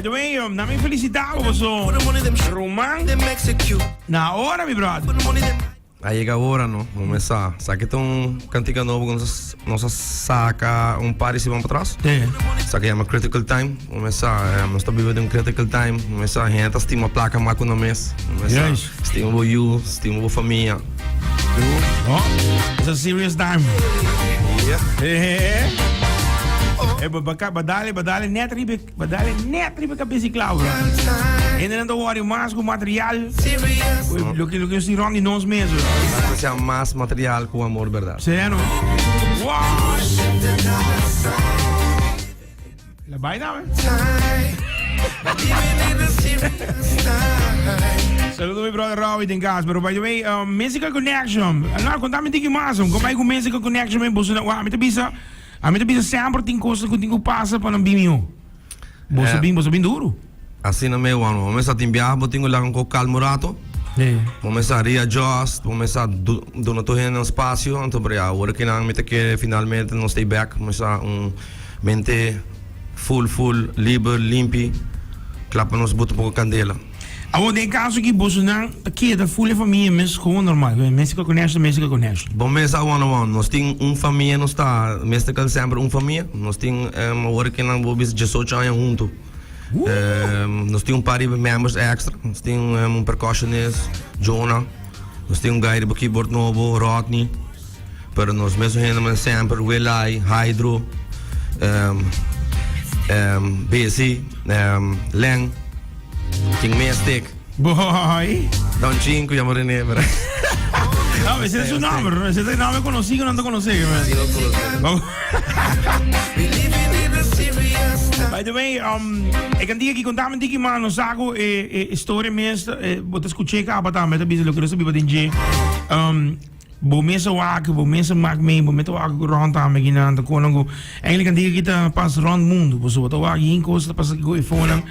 the way, na me felicitavo so Roman. Na hora, mi brother. Aí chega a hora, não? Vamos começar. Sabe que um cantiga novo, nossa saca par se vamos para trás? Sim. Sabe que é uma critical time. Vamos começar. Nós estamos vivendo critical time. Vamos começar. A gente estima a placa mais no mês. Vamos começar. Estima o you, estima a família. Oh, it's a serious time. Yeah. Badali net ribe cabeça claro. Ainda não worry mais com material. Lo que eu sei wrong em nós mesmos. Mas é mais material com amor, verdade. Sério? Wow! La vaina, Saludo meu brother Robbie em casa, pero by the way, musical connection. Não, contame tiki mais, como é que musical connection me bossa na, me te bisa sempre tem coisa que tenho passa para não bimio. Bossa bem duro. Assim na meu ano, vamos a timbiar, botinho lá com calmo rato. Vamos a readjust, vamos a donar todo um espaço, então para agora que não me que finalmente não stay back, vamos a mente full livre, limpo, clapa nos botar um pouco candela. Agora em caso que você não queda full família, mas como normal, musical connection. Bom mês a one, nós temos família, nós está, mesmo sempre família, nós temos agora que não vou ver 18 anos junto. Nós temos par de membros extra, nós temos percussionist, Jonah, nós temos guy de keyboard novo, Rodney, pero nós mesmo ainda sempre Willai, Hydro, BC, Len, tem meia stick. Boy! Dá 5 e amor nem para. Não, esse é o nome, esse é o nome conhecido, não te conhecido, mas. By the way, ik kan die contar met man no sago história mesmo, vou escutar cá para também, tá biselo que eu sabia DJ. Bo mensen waken, bo mensen maak mee, bo met waken rond aan me aan de koning. Eigenlijk kan die kita pas rond mundo, bo so to waken in costa pas go iPhone.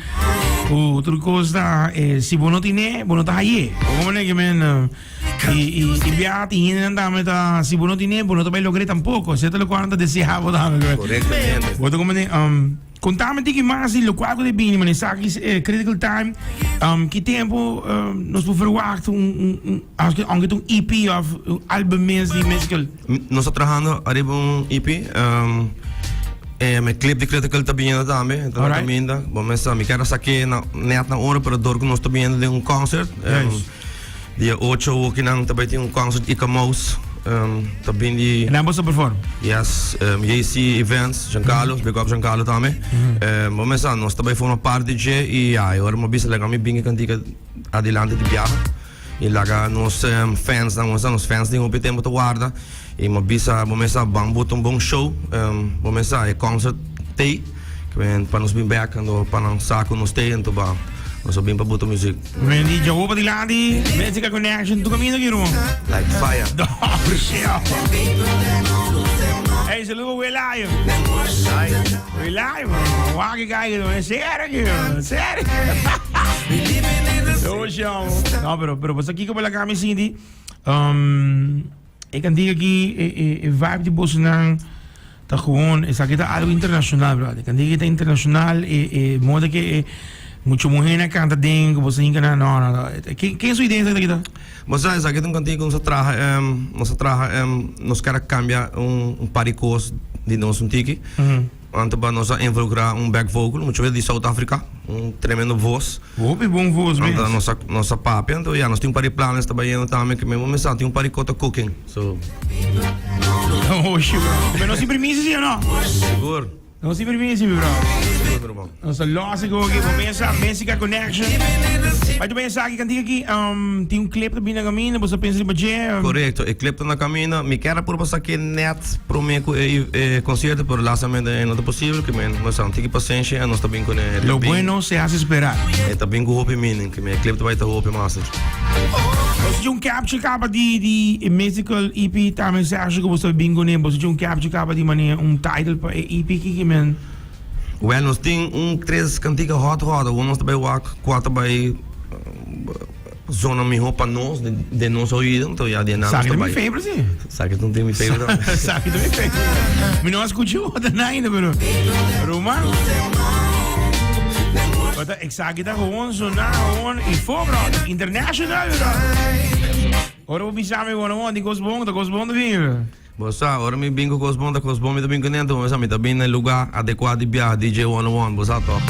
O outro costa se bonotine, bonota haye. Como né que men e viati in anda meta se bonotine, bonota vai lograr tampouco. Se te lo quando deseava da. Corretamente. Boto como né contame que mais lo quadro de bem, mas sabe critical time. Que tempo nós vamos verwachten acho que um EP of album mesmo de musical. Nós estamos trabalhando arriba EP. Mijn clip de critical tabiendo também, então ainda, vamos a me quero saque net na hora para dor que nós tabiendo de concert. Dia 8 aqui não também tem concert Ica Mouse. Também de. Na bolsa perform. Yes, JC Events, Giancarlo, big up Giancarlo também. Vamos a nós também fomos parte de DJ e agora uma vez legal me bem cantiga adelante de viagem. E lá nos fans, nos fans de um tempo to guarda. E uma bisa, vamos a botar bom show, vamos a concert tay, que vem para nos bem back, para não saco nos tay, então vamos bem para botar música. Vem de Jehová de Ladi, Musical Connection, tu caminho aqui, irmão? Like fire. Hey, saludo Willai. Willai, wagen kijken, sério. Não, pero você aqui como ela cami Cindy, ik kan dizer que vibe de Bolsonaro tá gewoon, isso aqui tá algo internacional, brother. Ik kan dizer que tá internacional e modo que muita mulher canta dentro, você ainda não. Quem é sua ideia daqui tá? Mas isso aqui tem cantigo nós quer cambiar par de coisas de nosso tiki. Antes para nós involucrar back vocal, muitas vezes de South Africa, tremendo voz. Bom voz mesmo. Nossa papi, então nós temos um par de planos também, que mesmo começar tem um par de cota cooking. So. Mas não se permite, não? Seguro. Não se permite, meu bro. Nossa lógico aqui, começa a Musical Connection. Mas tu pensa que cantiga aqui, tem clip também na caminho, você pensa em budget? Correto, o clip está na caminho, me quero por passar aqui net para o meu concerto, por lançamento não é possível, que mas não tem paciência, nós também com ele. Lo bueno se hace esperar. Também com o hope meaning, que meu clip vai estar hope master. Você tinha capture capa de musical EP, também você acha que você bingo nem, você tinha capture capa de maneira title para EP que man. Well, nós tem três cantigas hot, nós também quatro by zona me roupa nós de nós ouvido, então já de nada. Sabe que é meu favorite, sim. Sabe que não tem meu favorite. Sabe que é meu favorite. Me não escutou outra ainda, pero mano. ik zag je daar gewoon zo na, gewoon in voorbeeld. International, bro. Horen we samen gewoon, die kost bon de weer. Bossa, ora mi bingo cosbonda mi bingo nento, ma mi tabin nel lugar adequado via DJ101, bossa top.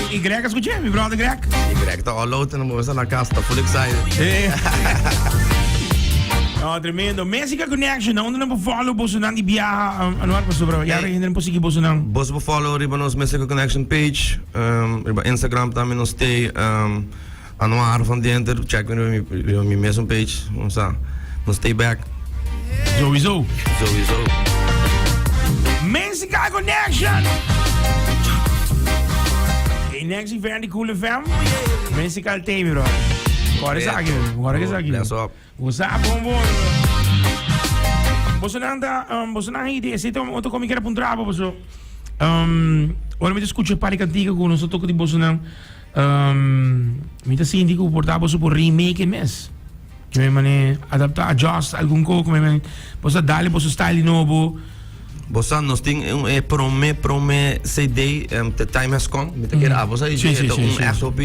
Ik Greg, escuché, mi brother Greg. Ik Greg tá all out en bossa na casa, tá full excited. Oh, tremendo. Mexico Connection, não não follow bosso nan di biaha ano pa sobra. Yara hindi po sige bosso nan. Boss bo follow riba nos Mexico Connection page, riba Instagram também nos stay anuar van dentro, check mi mesmo page, ons stay back. Sowieso. Mexico Connection. Hey, next event die coole fam. Mexico TV bro. Agora é aqui. That's up. Usa bom. Você não anda ideia, se tem outro como que era para trabo, você. Ora me escuta para cantiga com nós toco de Bolsonaro. Me tá sentindo que o portava por remake mes. Que me mane adaptar, adjust algum coco, me você dá-lhe você style novo. Bossa, nós tem prome CD, the time has come. Met een keer avond, zei je, SOP,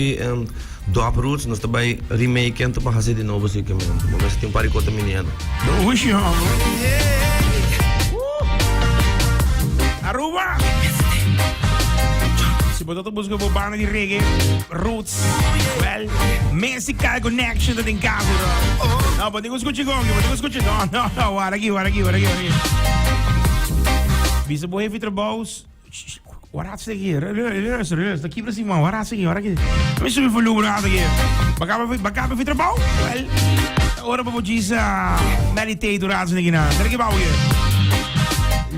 Dop Roots, nós também remake en para fazer de novo, assim que mesmo. Mas tem para conta menino. Oxi, Aruba! Se botar tu busca por banda de reggae, Roots, well, Mexico Connection dat in casa, bro. No, but digo escuche gongo, no, aqui. Visa boy heavy trabaus. Wat had ze hier? Serieus, dat kieper is man. Wat had ze hier? We zullen verloren hadden hier. Bakap heavy trabau? Well, ora po jisa meditate durante ze hier. Dat ik bouw hier.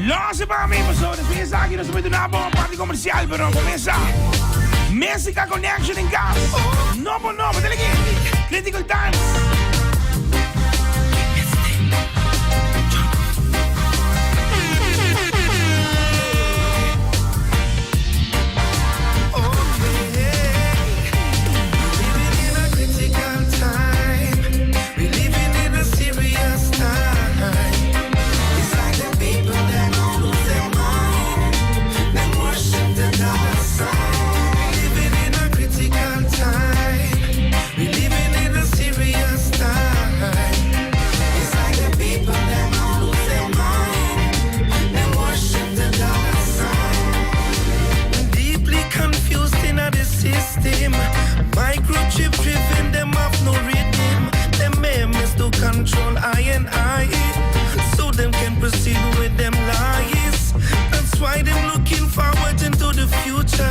Laat para mim, pessoal. Dat is aqui nós vamos dar uma parte comercial, pero começa. Mexico Connection in gas. No, dale aqui. Critical Times. Microchip driven, them have no rhythm. Them aim is to control I and I, so them can proceed with them lies. That's why them looking forward into the future.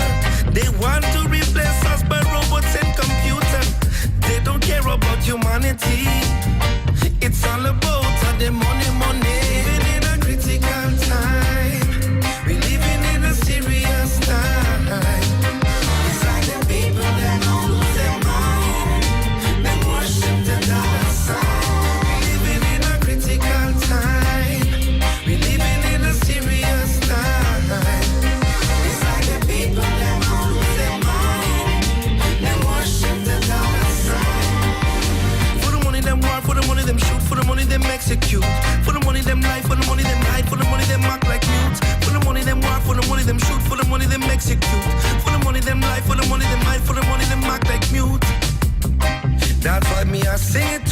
They want to replace us by robots and computers. They don't care about humanity. It's all about the money. Living in a critical time. We living in a serious time. Them execute. For the money them lie, for the money them hide, for the money them act like mute. For the money them war, for the money them shoot, for the money them execute. For the money them lie, for the money them hide, for the money them act like mute. That's why me I sing it